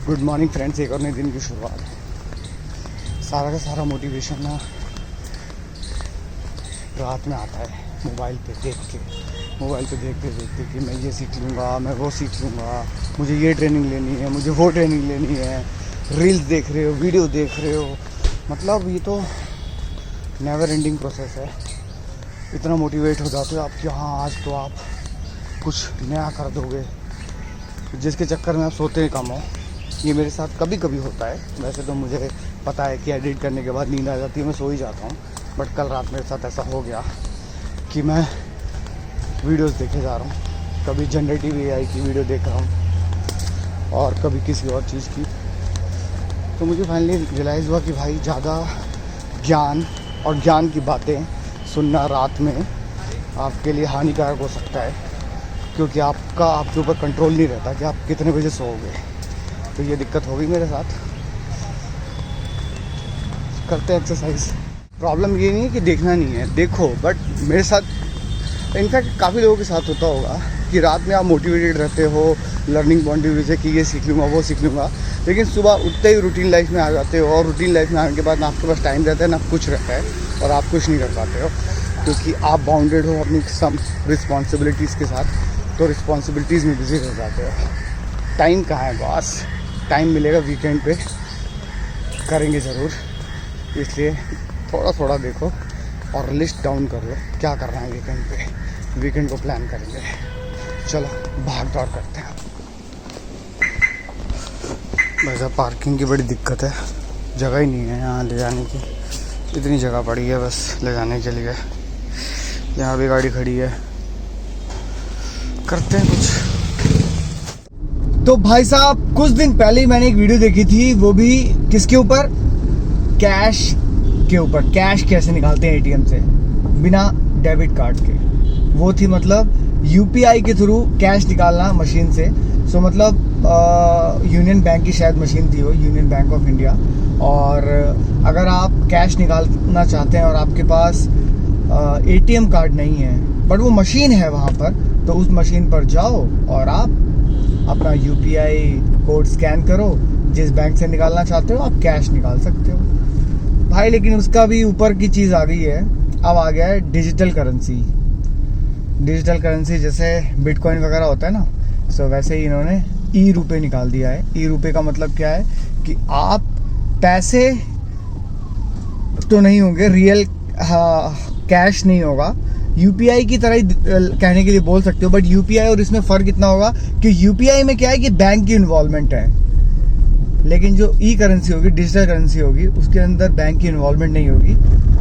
Good morning friends. एक और नए दिन की शुरुआत है। सारा का सारा मोटिवेशन ना रात में आता है मोबाइल पे देखते देखते कि मैं ये सीख लूँगा, मैं वो सीख लूँगा, मुझे ये ट्रेनिंग लेनी है, मुझे वो ट्रेनिंग लेनी है। रील्स देख रहे हो, वीडियो देख रहे हो, मतलब ये तो नेवर एंडिंग प्रोसेस है। इतना मोटिवेट हो जाते हो आप कि हाँ आज तो आप कुछ नया कर दोगे, जिसके चक्कर में आप सोते ही कम हो। ये मेरे साथ कभी कभी होता है। वैसे तो मुझे पता है कि एडिट करने के बाद नींद आ जाती है, मैं सो ही जाता हूँ। बट कल रात मेरे साथ ऐसा हो गया कि मैं वीडियोस देखे जा रहा हूँ, कभी जनरेटिव एआई की वीडियो देख रहा हूँ और कभी किसी और चीज़ की। तो मुझे फाइनली रियलाइज़ हुआ कि भाई ज़्यादा ज्ञान और ज्ञान की बातें सुनना रात में आपके लिए हानिकारक हो सकता है, क्योंकि आपके ऊपर कंट्रोल नहीं रहता कि आप कितने बजे सोओगे। तो ये दिक्कत हो गई मेरे साथ। करते हैं एक्सरसाइज। प्रॉब्लम ये नहीं है कि देखना नहीं है, देखो, बट मेरे साथ इनफैक्ट काफ़ी लोगों के साथ होता होगा कि रात में आप मोटिवेटेड रहते हो लर्निंग पॉइंट ऑफ व्यू से कि ये सीख लूँगा, वो सीख लूँगा, लेकिन सुबह उठते ही रूटीन लाइफ में आ जाते हो और रूटीन लाइफ में आने के बाद ना आपके पास टाइम रहता है ना कुछ रहता है और आप कुछ नहीं कर पाते हो, क्योंकि आप बाउंडेड हो अपनी सम रिस्पॉन्सिबिलिटीज़ के साथ। तो रिस्पॉन्सिबिलिटीज़ में बिजी रह जाते हो। टाइम कहाँ है बॉस? टाइम मिलेगा वीकेंड पे, करेंगे ज़रूर। इसलिए थोड़ा थोड़ा देखो और लिस्ट डाउन कर लो क्या करना है वीकेंड पे। वीकेंड को प्लान करेंगे। चलो भाग दौड़ करते हैं। वैसे पार्किंग की बड़ी दिक्कत है, जगह ही नहीं है यहाँ ले जाने की। इतनी जगह पड़ी है बस ले जाने के लिए। यहाँ भी गाड़ी खड़ी है, करते हैं कुछ। तो भाई साहब कुछ दिन पहले ही मैंने एक वीडियो देखी थी, वो भी किसके ऊपर? कैश के ऊपर। कैश कैसे निकालते हैं एटीएम से बिना डेबिट कार्ड के। वो थी मतलब यूपीआई के थ्रू कैश निकालना मशीन से। सो मतलब यूनियन बैंक की शायद मशीन थी वो, यूनियन बैंक ऑफ इंडिया। और अगर आप कैश निकालना चाहते हैं और आपके पास एटीएम कार्ड नहीं है बट वो मशीन है वहाँ पर, तो उस मशीन पर जाओ और आप अपना यूपीआई कोड स्कैन करो। जिस बैंक से निकालना चाहते हो आप कैश निकाल सकते हो भाई। लेकिन उसका भी ऊपर की चीज़ आ गई है, अब आ गया है डिजिटल करेंसी। डिजिटल करेंसी जैसे बिटकॉइन वगैरह होता है ना, सो वैसे ही इन्होंने ई रुपये निकाल दिया है। ई रुपये का मतलब क्या है कि आप पैसे तो नहीं होंगे, रियल कैश नहीं होगा, यूपीआई की तरह ही कहने के लिए बोल सकते हो। बट यूपीआई और इसमें फ़र्क इतना होगा कि यूपीआई में क्या है कि बैंक की इन्वॉल्वमेंट है, लेकिन जो ई करेंसी होगी, डिजिटल करेंसी होगी, उसके अंदर बैंक की इन्वॉल्वमेंट नहीं होगी।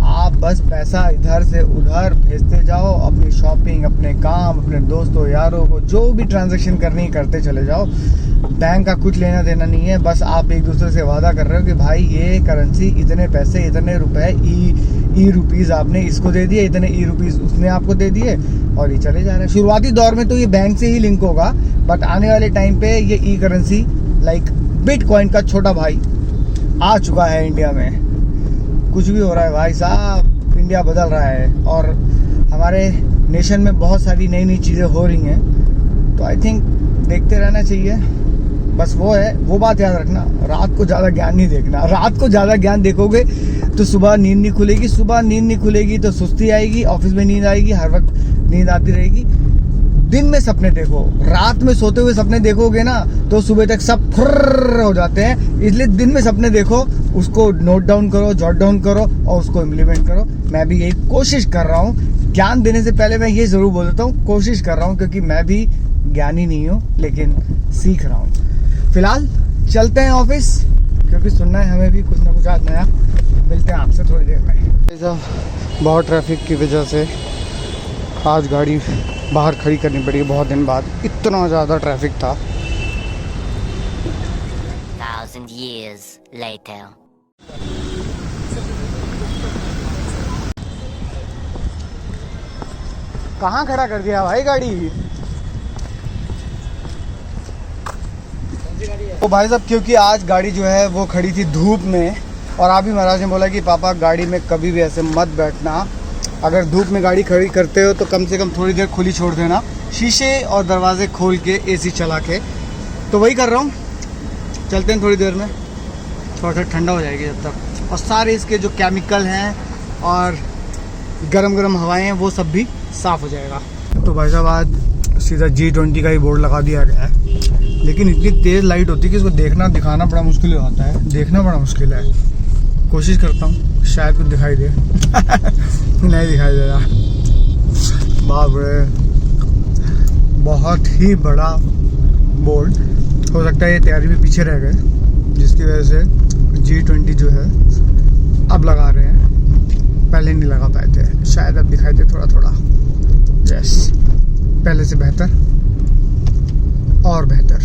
आप बस पैसा इधर से उधर भेजते जाओ, अपनी शॉपिंग, अपने काम, अपने दोस्तों यारों को जो भी ट्रांजैक्शन करनी है करते चले जाओ। बैंक का कुछ लेना देना नहीं है। बस आप एक दूसरे से वादा कर रहे हो कि भाई ये करेंसी इतने पैसे, इतने रुपए, ई रुपीज़ आपने इसको दे दिए, इतने ई रुपीज़ उसने आपको दे दिए, और ये चले जा रहे हैं। शुरुआती दौर में तो ये बैंक से ही लिंक होगा, बट आने वाले टाइम पे ये ई करेंसी लाइक बिटकॉइन का छोटा भाई आ चुका है इंडिया में। कुछ भी हो रहा है भाई साहब, इंडिया बदल रहा है और हमारे नेशन में बहुत सारी नई नई चीज़ें हो रही हैं। तो आई थिंक देखते रहना चाहिए। बस वो है, वो बात याद रखना, रात को ज़्यादा ज्ञान नहीं देखना। रात को ज़्यादा ज्ञान देखोगे तो सुबह नींद नहीं खुलेगी, सुबह नींद नहीं खुलेगी तो सुस्ती आएगी, ऑफिस में नींद आएगी, हर वक्त नींद आती रहेगी। दिन में सपने देखो, रात में सोते हुए सपने देखोगे ना तो सुबह तक सब फुर्र हो जाते हैं। इसलिए दिन में सपने देखो, उसको नोट डाउन करो, जॉट डाउन करो और उसको इम्प्लीमेंट करो। मैं भी यही कोशिश कर रहा हूँ। ज्ञान देने से पहले मैं ये ज़रूर बोल देता हूँ, कोशिश कर रहा हूँ, क्योंकि मैं भी ज्ञानी नहीं हूँ लेकिन सीख रहा हूँ। फिलहाल चलते हैं ऑफिस, क्योंकि सुनना है हमें भी कुछ ना कुछ आज नया। मिलते हैं आपसे थोड़ी देर में। बहुत ट्रैफिक की वजह से आज गाड़ी बाहर खड़ी करनी पड़ी बहुत दिन बाद, इतना ज़्यादा ट्रैफिक था। 1,000 years later. कहाँ खड़ा कर दिया भाई गाड़ी? तो भाई साहब क्योंकि आज गाड़ी जो है वो खड़ी थी धूप में, और अभी महाराज ने बोला कि पापा गाड़ी में कभी भी ऐसे मत बैठना, अगर धूप में गाड़ी खड़ी करते हो तो कम से कम थोड़ी देर खुली छोड़ देना, शीशे और दरवाजे खोल के एसी चला के। तो वही कर रहा हूँ। चलते हैं थोड़ी देर में, थोड़ा ठंडा हो जाएगी जब तक, और सारे इसके जो केमिकल हैं और गरम गरम हवाएं हैं वो सब भी साफ़ हो जाएगा। तो भाई साहब आज सीधा G20 का ही बोर्ड लगा दिया गया है, लेकिन इतनी तेज़ लाइट होती है कि इसको देखना दिखाना बड़ा मुश्किल हो जाता है, देखना बड़ा मुश्किल है। कोशिश करता हूँ शायद कुछ दिखाई दे नहीं दिखाई दे रहा। बाप रे, बहुत ही बड़ा बोर्ड। हो सकता है ये तैयारी में पीछे रह गए, जिसकी वजह से G20 जो है अब लगा रहे हैं, पहले नहीं लगा पाए थे। शायद अब दिखाई दे थोड़ा थोड़ा। यस, पहले से बेहतर और बेहतर।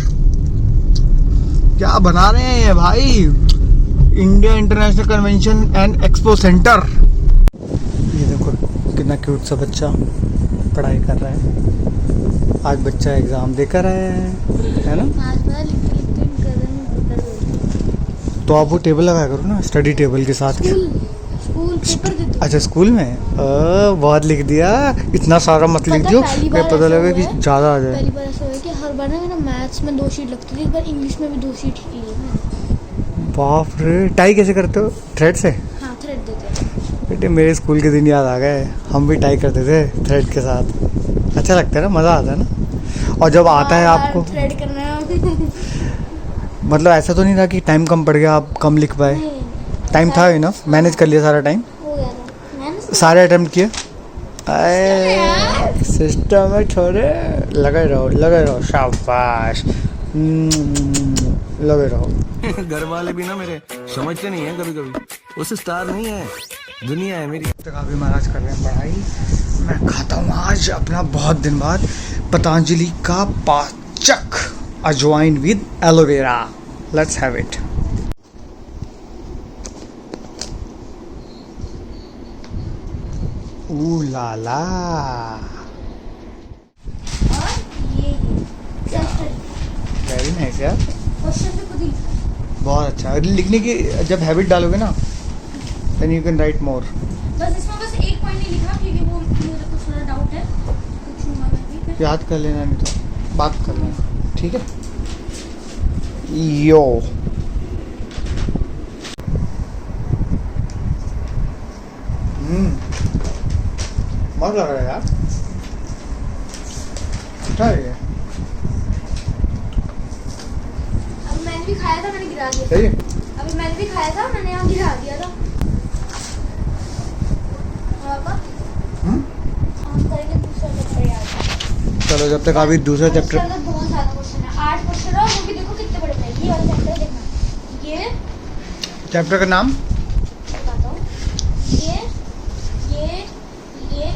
क्या बना रहे हैं ये भाई, India international convention and expo centre. ये देखो कितना क्यूट सा बच्चा पढ़ाई कर रहा है। आज बच्चा एग्जाम देकर आया है ना। तो आप वो टेबल लगाया करो ना, स्टडी टेबल के साथ। स्कूल पेपर देते। अच्छा स्कूल में बहुत लिख दिया, इतना सारा मत लिख दियो कि पता लगे कि ज़्यादा आ जाए। पहली बार ऐसा हुआ कि हर बार ना मेरा मैथ्स में 2 शीट लगती थी, इस बार इंग्लिश में भी 2 शीट ली है। बाप रे, टाई कैसे करते हो, थ्रेड से? हाँ, थ्रेड देते हैं। बेटे मेरे स्कूल के दिन याद आ गए, हम भी टाई करते थे थ्रेड के साथ। अच्छा लगता है ना, मज़ा आता है ना। और जब आता है आपको थ्रेड करना है मतलब ऐसा तो नहीं था कि टाइम कम पड़ गया आप कम लिख पाए? टाइम था इनफ, मैनेज कर लिया सारा टाइम, हो गया था मैंने सारे अटेम्प्ट किए। सिस्टम है छोरे, लगे रहो शाबाश, लगे रहो। घर वाले भी ना मेरे समझते नहीं है, कभी कभी उस स्टार नहीं है, दुनिया है मेरी। तक अभी महाराज कर रहे हैं पढ़ाई। मैं खाता हूँ आज अपना बहुत दिन बाद पतंजलि का पाचक अजवाइन with aloe vera. Let's have it. Ooh la la। और ये वेरी नाइस यार, क्वेश्चन पे खुद ही लिखा है। बहुत अच्छा। लिखने की जब हैबिट डालोगे ना, देन यू कैन राइट मोर। बस इसमें बस एक पॉइंट नहीं लिखा क्योंकि वो मुझे कुछ थोड़ा डाउट है, पूछूंगा मैं भी फिर। याद कर लेना, नहीं तो बात कर लेना, ठीक है। यो मस्त लग रहा है यार, अच्छा है ये। अब मैंने भी खाया था, मैंने गिरा दिया। सही है। अभी मैंने भी खाया था, मैंने यहाँ गिरा दिया था। पापा हम करेंगे दूसरा चैप्टर यार। चलो जब तक अभी दूसरा चैप्टर। इसके अंदर बहुत सारा क्वेश्चन है, 8 क्वेश्चन है, वो भी देखो कितने बड़े बड़े। ये वाला चैप्टर देखना, ये चैप्टर का नाम बताता हूँ।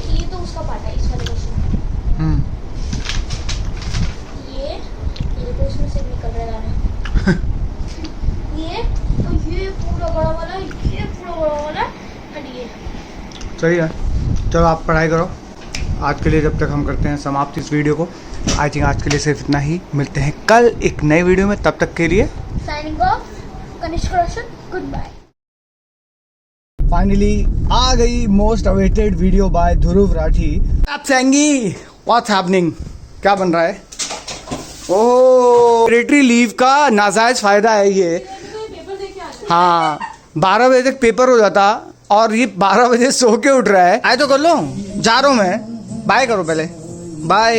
ये तो उसका पार्ट है, इस वाले क्वेश्चन। ये देखो इसमें से निकल रहा है ये तो ये पूरा बड़ा वाला, ये पूरा बड़ा वाला, और ये सही है। चलो आप पढ़ाई करो, आज के लिए जब तक हम करते हैं समाप्त इस वीडियो को। आई थिंक आज के लिए सिर्फ इतना ही। मिलते हैं कल एक नए वीडियो में, तब तक के लिए साइनिंग ऑफ, कनिष्क रोशन, गुड बाय। फाइनली आ गई most awaited video bye Dhruv Rathee. सेंगी what's happening, क्या बन रहा है? ओह, मिलिट्री लीव का नाजायज फायदा है ये। हाँ, 12 बजे तक पेपर हो जाता और ये 12 बजे सो के उठ रहा है। आए तो कर लो, जा रहा हूँ मैं। बाय करो पहले, बाय।